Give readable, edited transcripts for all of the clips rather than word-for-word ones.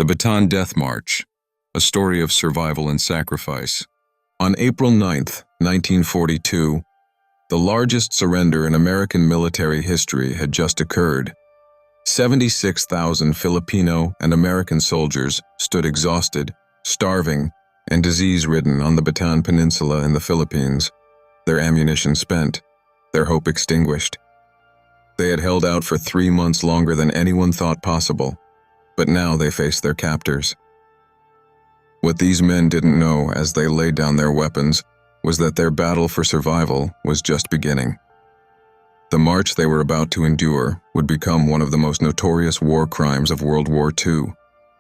The Bataan Death March, a story of survival and sacrifice. On April 9, 1942, the largest surrender in American military history had just occurred. 76,000 Filipino and American soldiers stood exhausted, starving, and disease-ridden on the Bataan Peninsula in the Philippines, their ammunition spent, their hope extinguished. They had held out for 3 months longer than anyone thought possible, but now they faced their captors. What these men didn't know as they laid down their weapons was that their battle for survival was just beginning. The march they were about to endure would become one of the most notorious war crimes of World War II,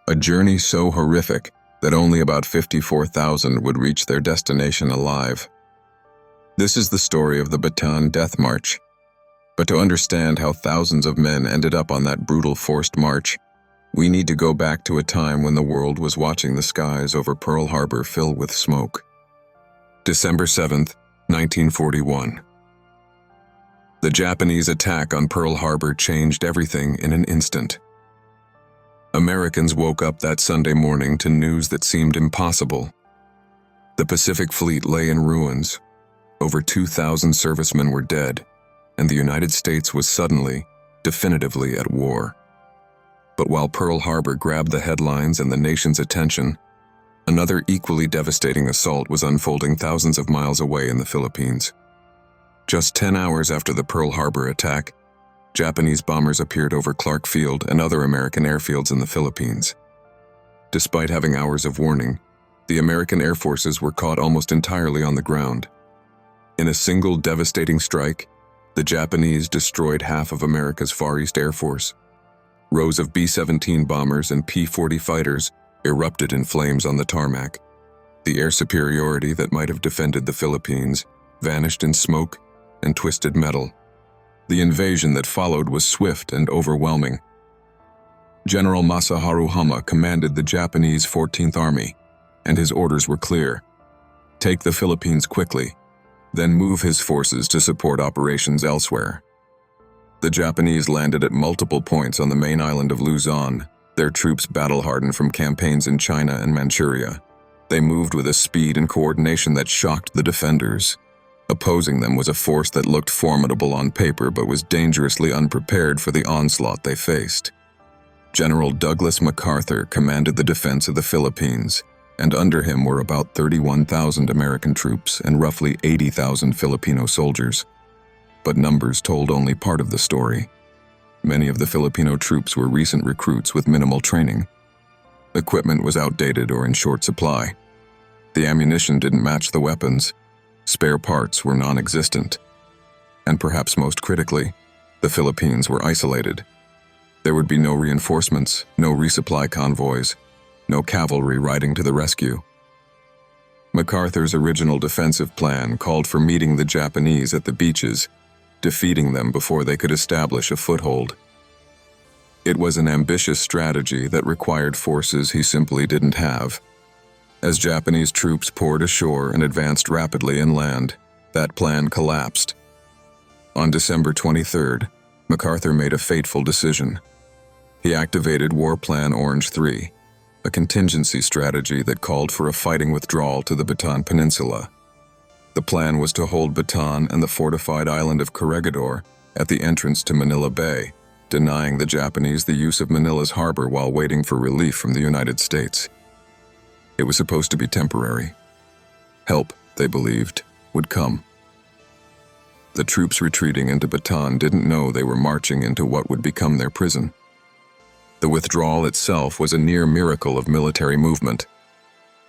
a journey so horrific that only about 54,000 would reach their destination alive. This is the story of the Bataan Death March. But to understand how thousands of men ended up on that brutal forced march, we need to go back to a time when the world was watching the skies over Pearl Harbor fill with smoke. December 7, 1941. The Japanese attack on Pearl Harbor changed everything in an instant. Americans woke up that Sunday morning to news that seemed impossible. The Pacific Fleet lay in ruins. Over 2,000 servicemen were dead, and the United States was suddenly, definitively at war. But while Pearl Harbor grabbed the headlines and the nation's attention, another equally devastating assault was unfolding thousands of miles away in the Philippines. Just 10 hours after the Pearl Harbor attack, Japanese bombers appeared over Clark Field and other American airfields in the Philippines. Despite having hours of warning, the American air forces were caught almost entirely on the ground. In a single devastating strike, the Japanese destroyed half of America's Far East Air Force. Rows of B-17 bombers and P-40 fighters erupted in flames on the tarmac. The air superiority that might have defended the Philippines vanished in smoke and twisted metal. The invasion that followed was swift and overwhelming. General Masaharu Hama commanded the Japanese 14th Army, and his orders were clear. Take the Philippines quickly, then move his forces to support operations elsewhere. The Japanese landed at multiple points on the main island of Luzon, their troops battle-hardened from campaigns in China and Manchuria. They moved with a speed and coordination that shocked the defenders. Opposing them was a force that looked formidable on paper but was dangerously unprepared for the onslaught they faced. General Douglas MacArthur commanded the defense of the Philippines, and under him were about 31,000 American troops and roughly 80,000 Filipino soldiers. But numbers told only part of the story. Many of the Filipino troops were recent recruits with minimal training. Equipment was outdated or in short supply. The ammunition didn't match the weapons. Spare parts were non-existent. And perhaps most critically, the Philippines were isolated. There would be no reinforcements, no resupply convoys, no cavalry riding to the rescue. MacArthur's original defensive plan called for meeting the Japanese at the beaches, defeating them before they could establish a foothold. It was an ambitious strategy that required forces he simply didn't have. As Japanese troops poured ashore and advanced rapidly inland, that plan collapsed. On December 23rd, MacArthur made a fateful decision. He activated War Plan Orange 3, a contingency strategy that called for a fighting withdrawal to the Bataan Peninsula. The plan was to hold Bataan and the fortified island of Corregidor at the entrance to Manila Bay, denying the Japanese the use of Manila's harbor while waiting for relief from the United States. It was supposed to be temporary. Help, they believed, would come. The troops retreating into Bataan didn't know they were marching into what would become their prison. The withdrawal itself was a near miracle of military movement.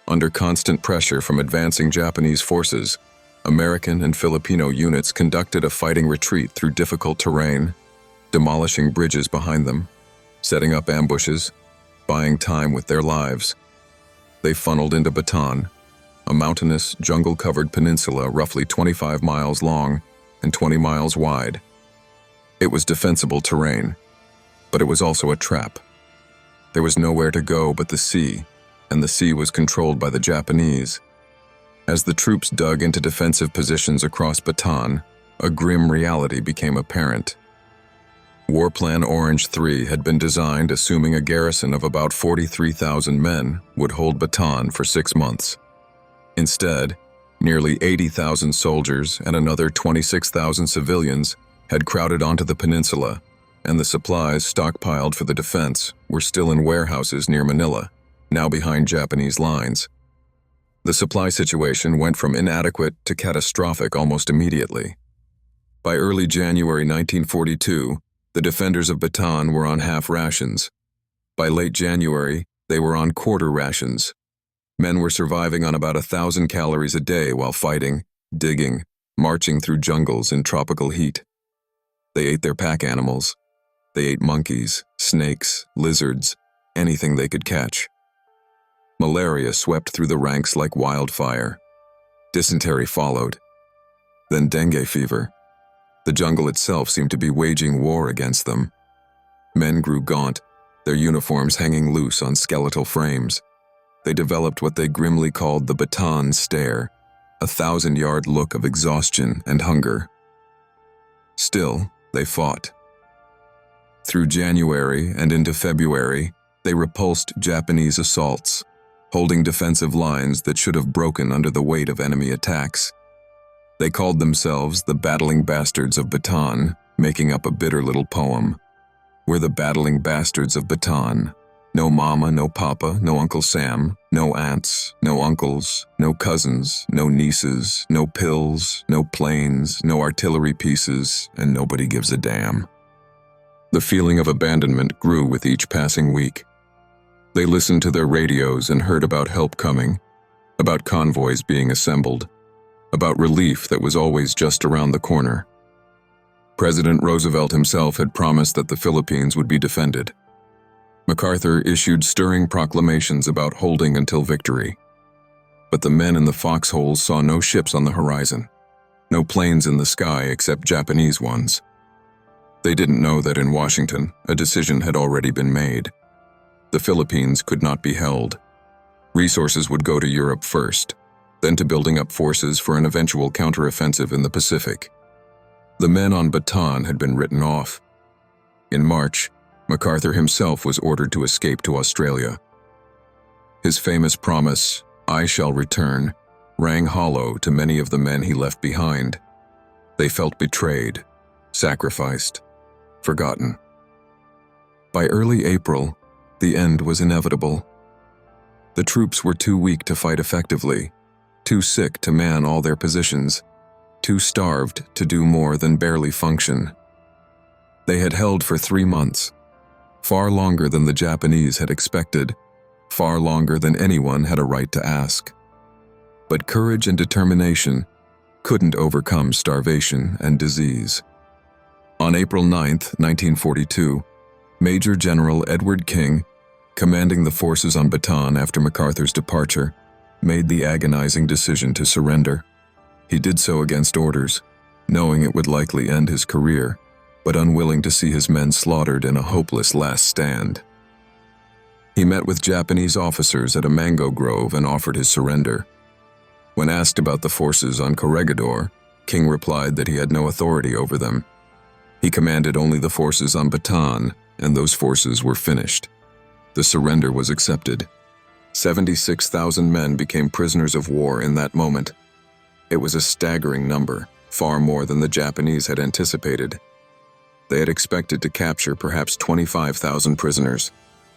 Under constant pressure from advancing Japanese forces, American and Filipino units conducted a fighting retreat through difficult terrain, demolishing bridges behind them, setting up ambushes, buying time with their lives. They funneled into Bataan, a mountainous, jungle-covered peninsula roughly 25 miles long and 20 miles wide. It was defensible terrain, but it was also a trap. There was nowhere to go but the sea, and the sea was controlled by the Japanese. As the troops dug into defensive positions across Bataan, a grim reality became apparent. War Plan Orange 3 had been designed assuming a garrison of about 43,000 men would hold Bataan for 6 months. Instead, nearly 80,000 soldiers and another 26,000 civilians had crowded onto the peninsula, and the supplies stockpiled for the defense were still in warehouses near Manila, now behind Japanese lines. The supply situation went from inadequate to catastrophic almost immediately. By early January 1942, the defenders of Bataan were on half rations. By late January, they were on quarter rations. Men were surviving on about 1,000 calories a day while fighting, digging, marching through jungles in tropical heat. They ate their pack animals. They ate monkeys, snakes, lizards, anything they could catch. Malaria swept through the ranks like wildfire. Dysentery followed. Then dengue fever. The jungle itself seemed to be waging war against them. Men grew gaunt, their uniforms hanging loose on skeletal frames. They developed what they grimly called the Bataan stare, a 1,000-yard look of exhaustion and hunger. Still, they fought. Through January and into February, they repulsed Japanese assaults, holding defensive lines that should have broken under the weight of enemy attacks. They called themselves the Battling Bastards of Bataan, making up a bitter little poem. We're the Battling Bastards of Bataan. No mama, no papa, no Uncle Sam, no aunts, no uncles, no cousins, no nieces, no pills, no planes, no artillery pieces, and nobody gives a damn. The feeling of abandonment grew with each passing week. They listened to their radios and heard about help coming, about convoys being assembled, about relief that was always just around the corner. President Roosevelt himself had promised that the Philippines would be defended. MacArthur issued stirring proclamations about holding until victory. But the men in the foxholes saw no ships on the horizon, no planes in the sky except Japanese ones. They didn't know that in Washington, a decision had already been made. The Philippines could not be held. Resources would go to Europe first, then to building up forces for an eventual counteroffensive in the Pacific. The men on Bataan had been written off. In March, MacArthur himself was ordered to escape to Australia. His famous promise, "I shall return," rang hollow to many of the men he left behind. They felt betrayed, sacrificed, forgotten. By early April, the end was inevitable. The troops were too weak to fight effectively, too sick to man all their positions, too starved to do more than barely function. They had held for 3 months, far longer than the Japanese had expected, far longer than anyone had a right to ask. But courage and determination couldn't overcome starvation and disease. On April 9, 1942, Major General Edward King, commanding the forces on Bataan after MacArthur's departure, made the agonizing decision to surrender. He did so against orders, knowing it would likely end his career, but unwilling to see his men slaughtered in a hopeless last stand. He met with Japanese officers at a mango grove and offered his surrender. When asked about the forces on Corregidor, King replied that he had no authority over them. He commanded only the forces on Bataan, and those forces were finished. The surrender was accepted. 76,000 men became prisoners of war in that moment. It was a staggering number, far more than the Japanese had anticipated. They had expected to capture perhaps 25,000 prisoners.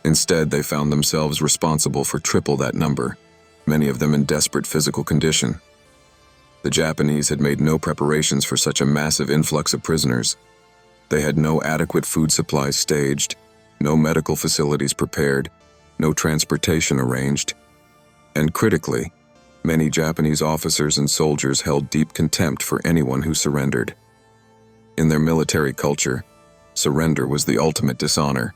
Instead, they found themselves responsible for triple that number, many of them in desperate physical condition. The Japanese had made no preparations for such a massive influx of prisoners. They had no adequate food supplies staged, no medical facilities prepared, no transportation arranged, and critically, many Japanese officers and soldiers held deep contempt for anyone who surrendered. In their military culture, surrender was the ultimate dishonor.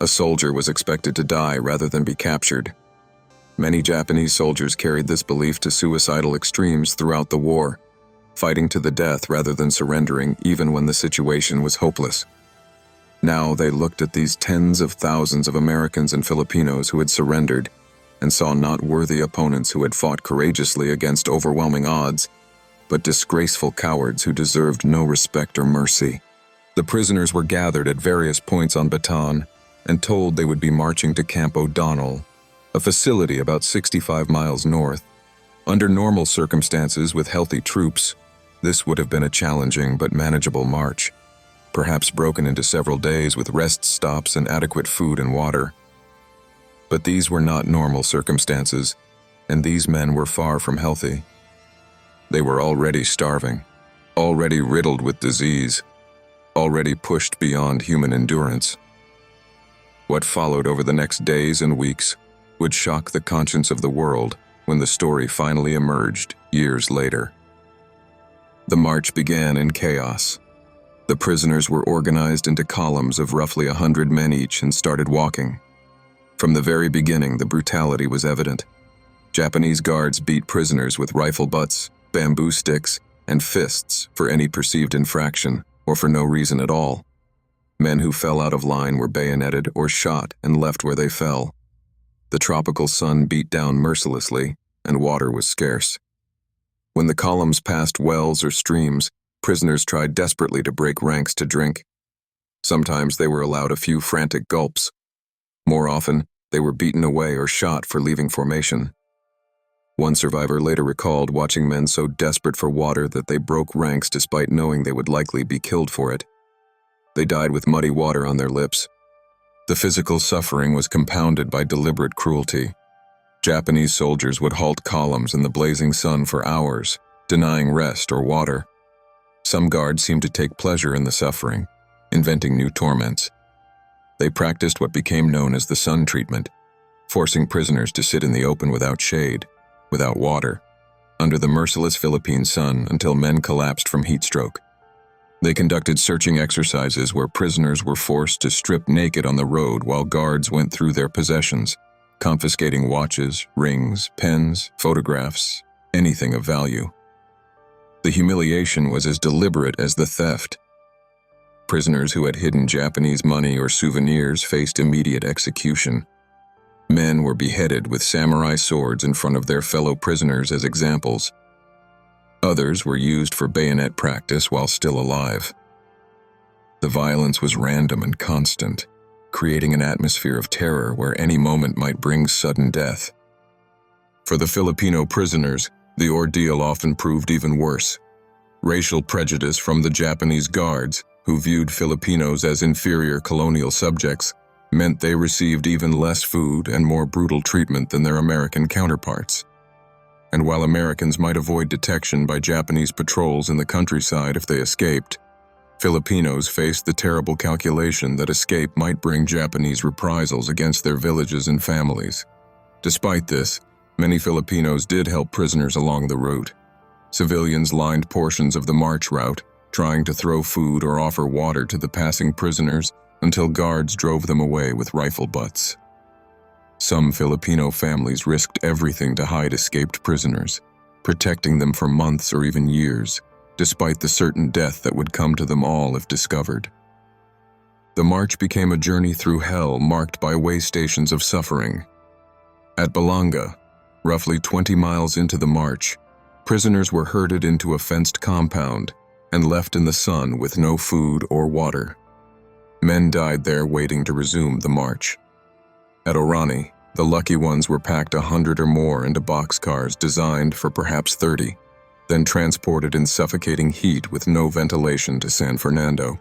A soldier was expected to die rather than be captured. Many Japanese soldiers carried this belief to suicidal extremes throughout the war, fighting to the death rather than surrendering even when the situation was hopeless. Now they looked at these tens of thousands of Americans and Filipinos who had surrendered and saw not worthy opponents who had fought courageously against overwhelming odds, but disgraceful cowards who deserved no respect or mercy. The prisoners were gathered at various points on Bataan and told they would be marching to Camp O'Donnell, a facility about 65 miles north. Under normal circumstances with healthy troops, this would have been a challenging but manageable march, perhaps broken into several days with rest stops and adequate food and water. But these were not normal circumstances, and these men were far from healthy. They were already starving, already riddled with disease, already pushed beyond human endurance. What followed over the next days and weeks would shock the conscience of the world when the story finally emerged years later. The march began in chaos. The prisoners were organized into columns of roughly 100 men each and started walking. From the very beginning, the brutality was evident. Japanese guards beat prisoners with rifle butts, bamboo sticks, and fists for any perceived infraction or for no reason at all. Men who fell out of line were bayoneted or shot and left where they fell. The tropical sun beat down mercilessly, and water was scarce. When the columns passed wells or streams, prisoners tried desperately to break ranks to drink. Sometimes they were allowed a few frantic gulps. More often, they were beaten away or shot for leaving formation. One survivor later recalled watching men so desperate for water that they broke ranks despite knowing they would likely be killed for it. They died with muddy water on their lips. The physical suffering was compounded by deliberate cruelty. Japanese soldiers would halt columns in the blazing sun for hours, denying rest or water. Some guards seemed to take pleasure in the suffering, inventing new torments. They practiced what became known as the sun treatment, forcing prisoners to sit in the open without shade, without water, under the merciless Philippine sun until men collapsed from heat stroke. They conducted searching exercises where prisoners were forced to strip naked on the road while guards went through their possessions, confiscating watches, rings, pens, photographs, anything of value. The humiliation was as deliberate as the theft. Prisoners who had hidden Japanese money or souvenirs faced immediate execution. Men were beheaded with samurai swords in front of their fellow prisoners as examples. Others were used for bayonet practice while still alive. The violence was random and constant, creating an atmosphere of terror where any moment might bring sudden death. For the Filipino prisoners, the ordeal often proved even worse. Racial prejudice from the Japanese guards, who viewed Filipinos as inferior colonial subjects, meant they received even less food and more brutal treatment than their American counterparts. And while Americans might avoid detection by Japanese patrols in the countryside if they escaped, Filipinos faced the terrible calculation that escape might bring Japanese reprisals against their villages and families. Despite this, many Filipinos did help prisoners along the route. Civilians lined portions of the march route, trying to throw food or offer water to the passing prisoners until guards drove them away with rifle butts. Some Filipino families risked everything to hide escaped prisoners, protecting them for months or even years, despite the certain death that would come to them all if discovered. The march became a journey through hell marked by way stations of suffering. At Balanga, roughly 20 miles into the march, prisoners were herded into a fenced compound and left in the sun with no food or water. Men died there waiting to resume the march. At Orani, the lucky ones were packed 100 or more into boxcars designed for perhaps 30, then transported in suffocating heat with no ventilation to San Fernando.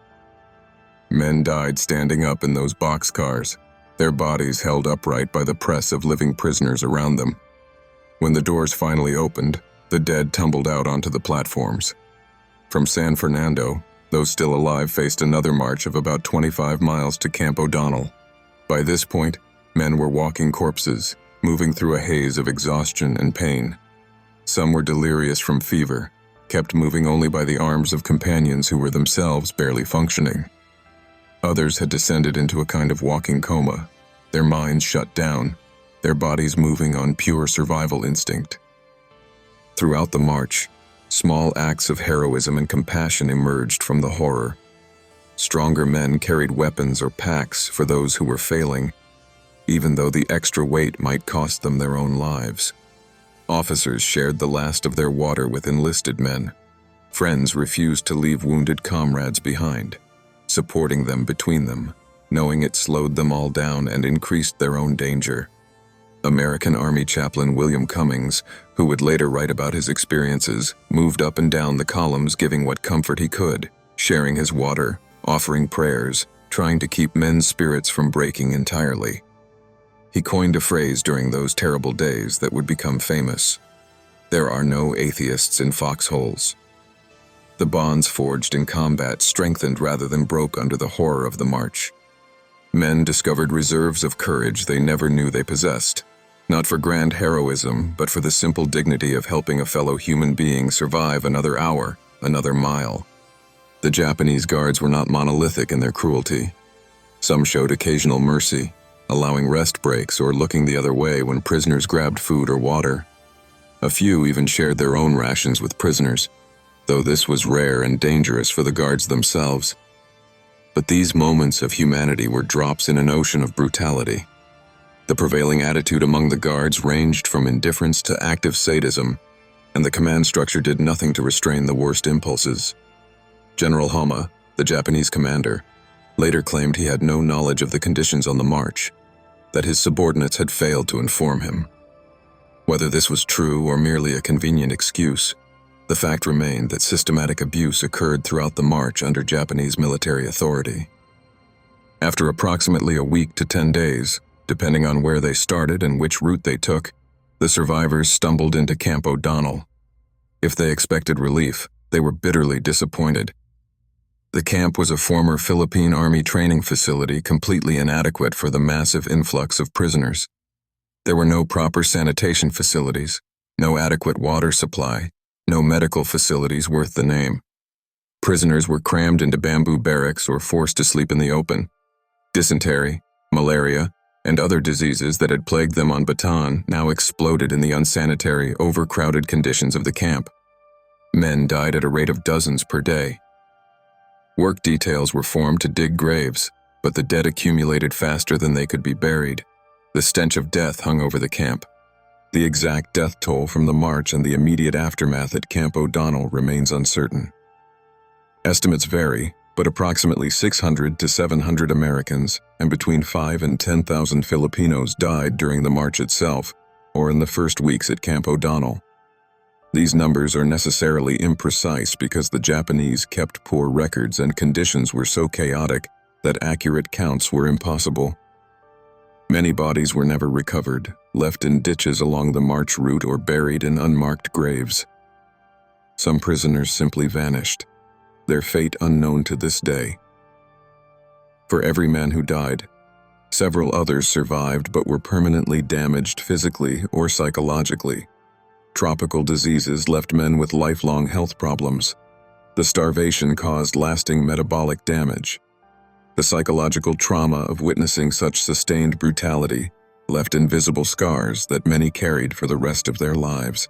Men died standing up in those boxcars, their bodies held upright by the press of living prisoners around them. When the doors finally opened, the dead tumbled out onto the platforms. From San Fernando, those still alive faced another march of about 25 miles to Camp O'Donnell. By this point, men were walking corpses, moving through a haze of exhaustion and pain. Some were delirious from fever, kept moving only by the arms of companions who were themselves barely functioning. Others had descended into a kind of walking coma, their minds shut down, their bodies moving on pure survival instinct. Throughout the march, small acts of heroism and compassion emerged from the horror. Stronger men carried weapons or packs for those who were failing, even though the extra weight might cost them their own lives. Officers shared the last of their water with enlisted men. Friends refused to leave wounded comrades behind. supporting them between them, knowing it slowed them all down and increased their own danger. American Army Chaplain William Cummings, who would later write about his experiences, moved up and down the columns giving what comfort he could, sharing his water, offering prayers, trying to keep men's spirits from breaking entirely. He coined a phrase during those terrible days that would become famous: "There are no atheists in foxholes." The bonds forged in combat strengthened rather than broke under the horror of the march. Men discovered reserves of courage they never knew they possessed, not for grand heroism, but for the simple dignity of helping a fellow human being survive another hour, another mile. The Japanese guards were not monolithic in their cruelty. Some showed occasional mercy, allowing rest breaks or looking the other way when prisoners grabbed food or water. A few even shared their own rations with prisoners, though this was rare and dangerous for the guards themselves. But these moments of humanity were drops in an ocean of brutality. The prevailing attitude among the guards ranged from indifference to active sadism, and the command structure did nothing to restrain the worst impulses. General Hama, the Japanese commander, later claimed he had no knowledge of the conditions on the march, that his subordinates had failed to inform him. Whether this was true or merely a convenient excuse, the fact remained that systematic abuse occurred throughout the march under Japanese military authority. After approximately a week to 10 days, depending on where they started and which route they took, the survivors stumbled into Camp O'Donnell. If they expected relief, they were bitterly disappointed. The camp was a former Philippine Army training facility completely inadequate for the massive influx of prisoners. There were no proper sanitation facilities, no adequate water supply, no medical facilities worth the name. Prisoners were crammed into bamboo barracks or forced to sleep in the open. Dysentery, malaria, and other diseases that had plagued them on Bataan now exploded in the unsanitary, overcrowded conditions of the camp. Men died at a rate of dozens per day. Work details were formed to dig graves, but the dead accumulated faster than they could be buried. The stench of death hung over the camp. The exact death toll from the march and the immediate aftermath at Camp O'Donnell remains uncertain. Estimates vary, but approximately 600 to 700 Americans and between 5 and 10,000 Filipinos died during the march itself, or in the first weeks at Camp O'Donnell. These numbers are necessarily imprecise because the Japanese kept poor records and conditions were so chaotic that accurate counts were impossible. Many bodies were never recovered, left in ditches along the march route or buried in unmarked graves. Some prisoners simply vanished, their fate unknown to this day. For every man who died, several others survived but were permanently damaged physically or psychologically. Tropical diseases left men with lifelong health problems. The starvation caused lasting metabolic damage. The psychological trauma of witnessing such sustained brutality left invisible scars that many carried for the rest of their lives.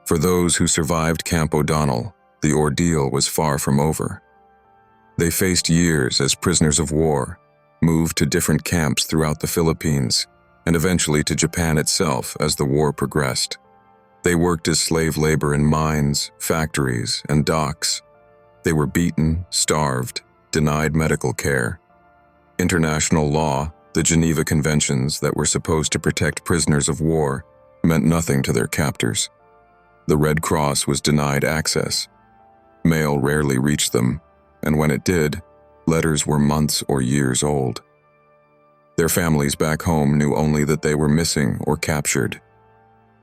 For those who survived Camp O'Donnell, the ordeal was far from over. They faced years as prisoners of war, moved to different camps throughout the Philippines, and eventually to Japan itself as the war progressed. They worked as slave labor in mines, factories, and docks. They were beaten, starved, denied medical care. International law, the Geneva Conventions that were supposed to protect prisoners of war, meant nothing to their captors. The Red Cross was denied access. Mail rarely reached them, and when it did, letters were months or years old. Their families back home knew only that they were missing or captured.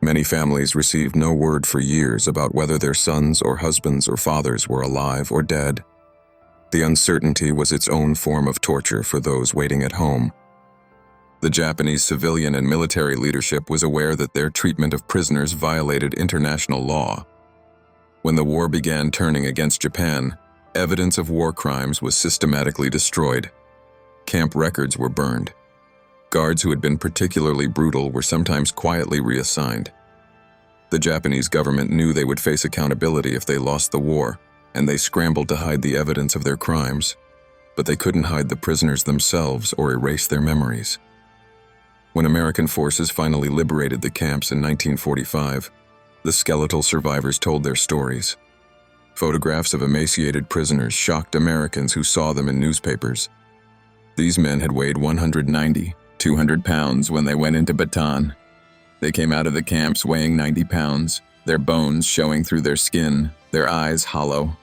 Many families received no word for years about whether their sons or husbands or fathers were alive or dead. The uncertainty was its own form of torture for those waiting at home. The Japanese civilian and military leadership was aware that their treatment of prisoners violated international law. When the war began turning against Japan, evidence of war crimes was systematically destroyed. Camp records were burned. Guards who had been particularly brutal were sometimes quietly reassigned. The Japanese government knew they would face accountability if they lost the war, and they scrambled to hide the evidence of their crimes. But they couldn't hide the prisoners themselves or erase their memories. When American forces finally liberated the camps in 1945, the skeletal survivors told their stories. Photographs of emaciated prisoners shocked Americans who saw them in newspapers. These men had weighed 190, 200 pounds when they went into Bataan. They came out of the camps weighing 90 pounds, their bones showing through their skin, their eyes hollow.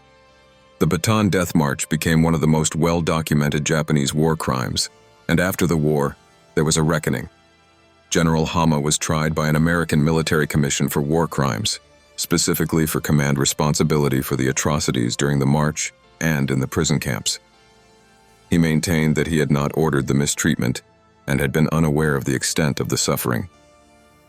The Bataan Death March became one of the most well-documented Japanese war crimes, and after the war, there was a reckoning. General Hama was tried by an American military commission for war crimes, specifically for command responsibility for the atrocities during the march and in the prison camps. He maintained that he had not ordered the mistreatment and had been unaware of the extent of the suffering.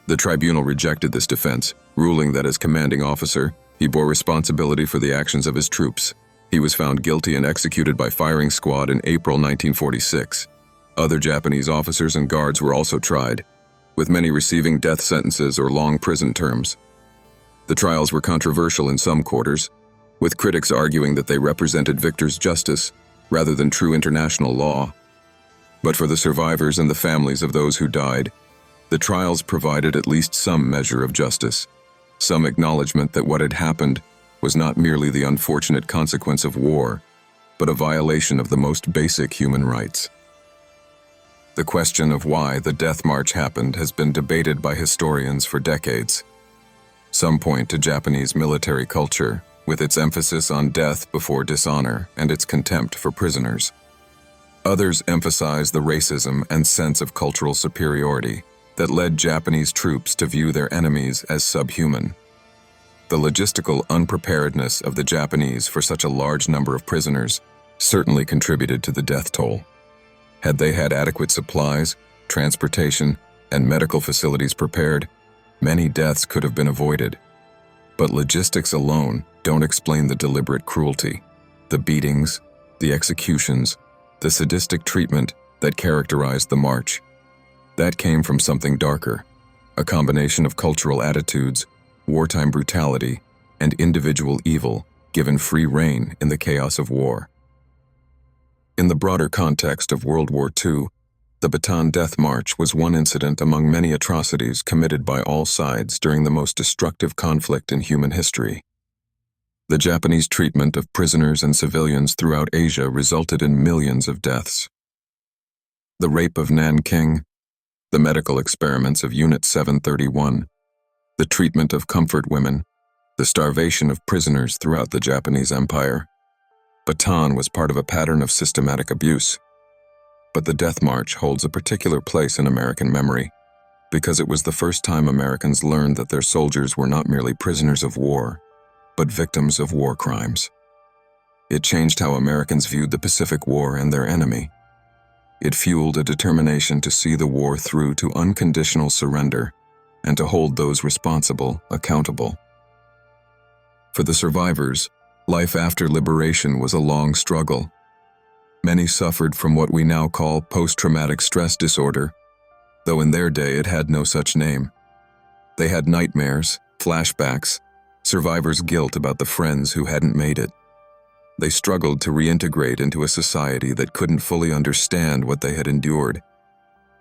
The tribunal rejected this defense, ruling that as commanding officer, he bore responsibility for the actions of his troops. He was found guilty and executed by firing squad in April 1946. Other Japanese officers and guards were also tried, with many receiving death sentences or long prison terms. The trials were controversial in some quarters, with critics arguing that they represented victors' justice rather than true international law. But for the survivors and the families of those who died, the trials provided at least some measure of justice, some acknowledgement that what had happened was not merely the unfortunate consequence of war, but a violation of the most basic human rights. The question of why the Death March happened has been debated by historians for decades. Some point to Japanese military culture, with its emphasis on death before dishonor and its contempt for prisoners. Others emphasize the racism and sense of cultural superiority that led Japanese troops to view their enemies as subhuman. The logistical unpreparedness of the Japanese for such a large number of prisoners certainly contributed to the death toll. Had they had adequate supplies, transportation, and medical facilities prepared, many deaths could have been avoided. But logistics alone don't explain the deliberate cruelty, the beatings, the executions, the sadistic treatment that characterized the march. That came from something darker, a combination of cultural attitudes, wartime brutality, and individual evil given free rein in the chaos of war. In the broader context of World War II, the Bataan Death March was one incident among many atrocities committed by all sides during the most destructive conflict in human history. The Japanese treatment of prisoners and civilians throughout Asia resulted in millions of deaths. The rape of Nanking, the medical experiments of Unit 731, the treatment of comfort women, the starvation of prisoners throughout the Japanese Empire. Bataan was part of a pattern of systematic abuse. But the Death March holds a particular place in American memory, because it was the first time Americans learned that their soldiers were not merely prisoners of war, but victims of war crimes. It changed how Americans viewed the Pacific War and their enemy. It fueled a determination to see the war through to unconditional surrender and to hold those responsible accountable. For the survivors, life after liberation was a long struggle. Many suffered from what we now call post-traumatic stress disorder, though in their day it had no such name. They had nightmares, flashbacks, survivors' guilt about the friends who hadn't made it. They struggled to reintegrate into a society that couldn't fully understand what they had endured.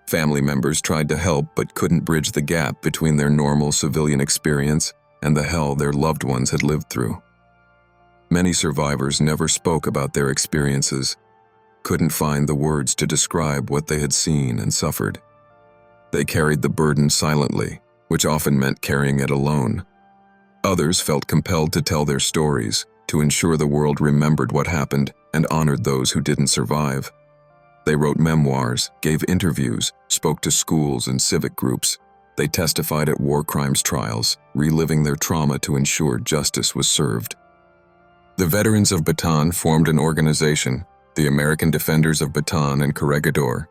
Family members tried to help but couldn't bridge the gap between their normal civilian experience and the hell their loved ones had lived through. Many survivors never spoke about their experiences, couldn't find the words to describe what they had seen and suffered. They carried the burden silently, which often meant carrying it alone. Others felt compelled to tell their stories, to ensure the world remembered what happened and honored those who didn't survive. They wrote memoirs, gave interviews, spoke to schools and civic groups. They testified at war crimes trials, reliving their trauma to ensure justice was served. The veterans of Bataan formed an organization, the American Defenders of Bataan and Corregidor,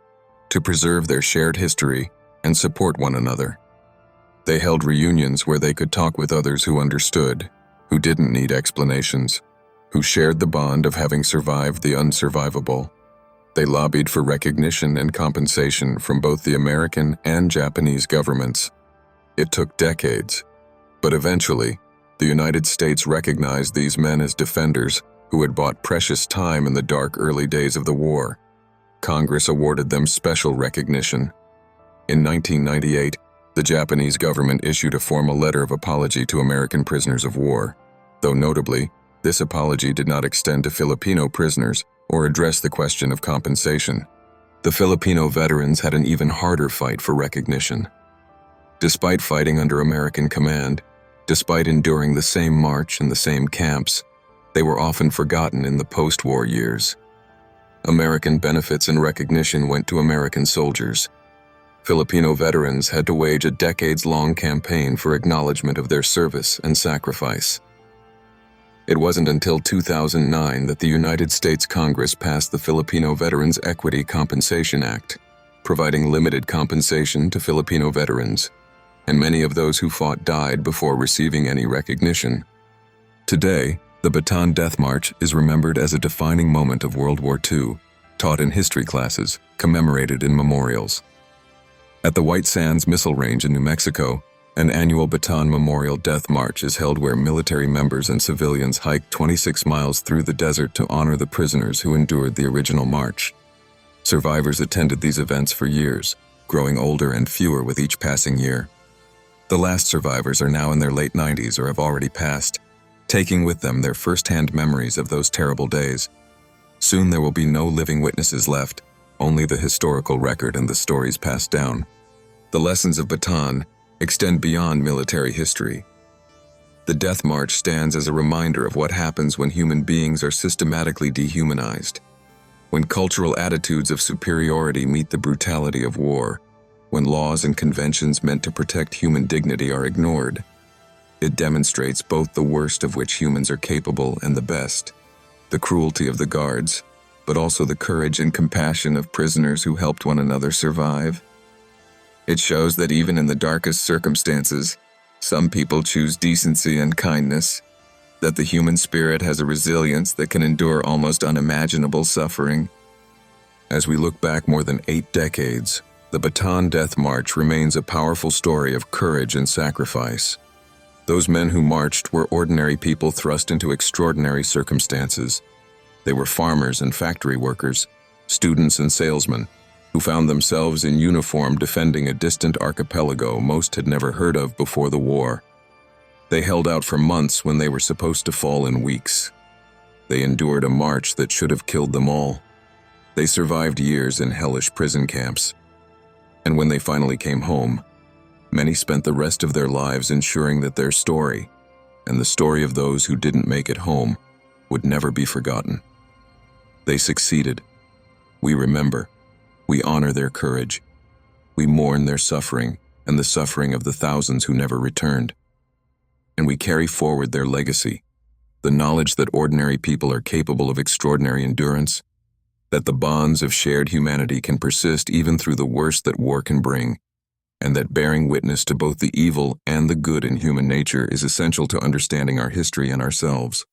to preserve their shared history and support one another. They held reunions where they could talk with others who understood, who didn't need explanations, who shared the bond of having survived the unsurvivable. They lobbied for recognition and compensation from both the American and Japanese governments. It took decades, but eventually, the United States recognized these men as defenders who had bought precious time in the dark early days of the war. Congress awarded them special recognition. In 1998, the Japanese government issued a formal letter of apology to American prisoners of war, though notably, This apology did not extend to Filipino prisoners or address the question of compensation. The Filipino veterans had an even harder fight for recognition. Despite fighting under American command, despite enduring the same march and the same camps, they were often forgotten in the post-war years. American benefits and recognition went to American soldiers. Filipino veterans had to wage a decades-long campaign for acknowledgement of their service and sacrifice. It wasn't until 2009 that the United States Congress passed the Filipino Veterans Equity Compensation Act, providing limited compensation to Filipino veterans, and many of those who fought died before receiving any recognition. Today, the Bataan Death March is remembered as a defining moment of World War II, taught in history classes, commemorated in memorials. At the White Sands Missile Range in New Mexico, an annual Bataan Memorial Death March is held where military members and civilians hike 26 miles through the desert to honor the prisoners who endured the original march. Survivors attended these events for years, growing older and fewer with each passing year. The last survivors are now in their late 90s or have already passed, taking with them their first-hand memories of those terrible days. Soon there will be no living witnesses left, only the historical record and the stories passed down. The lessons of Bataan extend beyond military history. The Death March stands as a reminder of what happens when human beings are systematically dehumanized, when cultural attitudes of superiority meet the brutality of war, when laws and conventions meant to protect human dignity are ignored. It demonstrates both the worst of which humans are capable and the best, the cruelty of the guards, but also the courage and compassion of prisoners who helped one another survive. It shows that even in the darkest circumstances, some people choose decency and kindness, that the human spirit has a resilience that can endure almost unimaginable suffering. As we look back more than 8 decades, the Bataan Death March remains a powerful story of courage and sacrifice. Those men who marched were ordinary people thrust into extraordinary circumstances. They were farmers and factory workers, students and salesmen, who found themselves in uniform defending a distant archipelago most had never heard of before the war. They held out for months when they were supposed to fall in weeks. They endured a march that should have killed them all. They survived years in hellish prison camps. And when they finally came home, many spent the rest of their lives ensuring that their story, and the story of those who didn't make it home, would never be forgotten. They succeeded. We remember. We honor their courage. We mourn their suffering and the suffering of the thousands who never returned. And we carry forward their legacy, the knowledge that ordinary people are capable of extraordinary endurance, that the bonds of shared humanity can persist even through the worst that war can bring, and that bearing witness to both the evil and the good in human nature is essential to understanding our history and ourselves.